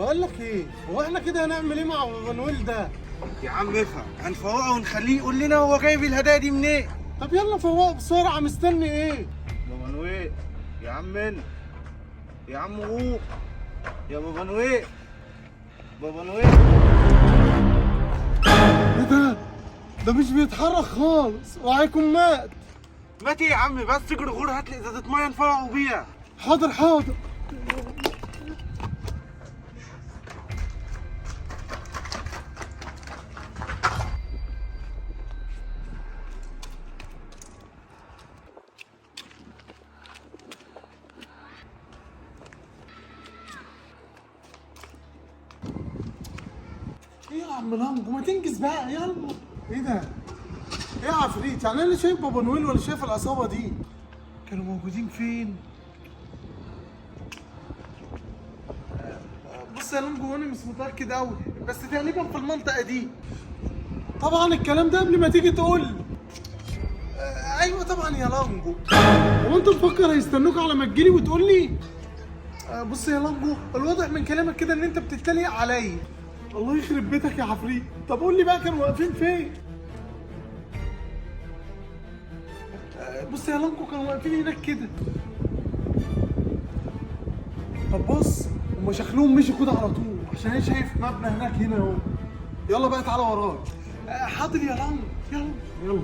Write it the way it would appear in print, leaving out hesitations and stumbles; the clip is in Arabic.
بقول لك ايه، هو احنا كده هنعمل ايه مع بابا نويل ده؟ يا عم افهم، هنفوقه ونخليه يقول لنا هو جايب الهدايا دي منين. طب يلا فوق بسرعه، مستني ايه؟ بابا نويل يا عم انت، يا عم قوم يا بابا نويل، بابا نويل. ايه ده؟ ده مش بيتحرك خالص وهيكون مات. مات ايه يا عم؟ بس جرجور هات لي ازازه ميه نفوقه بيها. حاضر حاضر. ايه يا عم لانجو، ما تنجز بقى يلا. ايه ده؟ ايه يا عفريت؟ يعني انا اللي شايف بابا نويل ولا شايف العصابه دي؟ كانوا موجودين فين؟ بص يا لانجو، انا مش متاكد قوي، بس تقريبا في المنطقه دي. طبعا الكلام ده قبل ما تيجي تقول لي. ايوه طبعا يا لانجو. هو انت مفكر هيستنوك على ما تجيلي وتقول لي؟ بص يا لانجو، الواضح من كلامك كده ان انت بتتريق عليا. الله يخرب بيتك يا عفريت. طب قول لي بقى كانوا واقفين فين؟ بص يا لانجو، كانوا واقفين هناك كده. طب بص، هما شكلهم مشوا كده على طول، عشان انا شايف مبنى هناك هنا اهو. يلا بقى تعالى ورايا. حاضر يا لانجو، يلا يلا.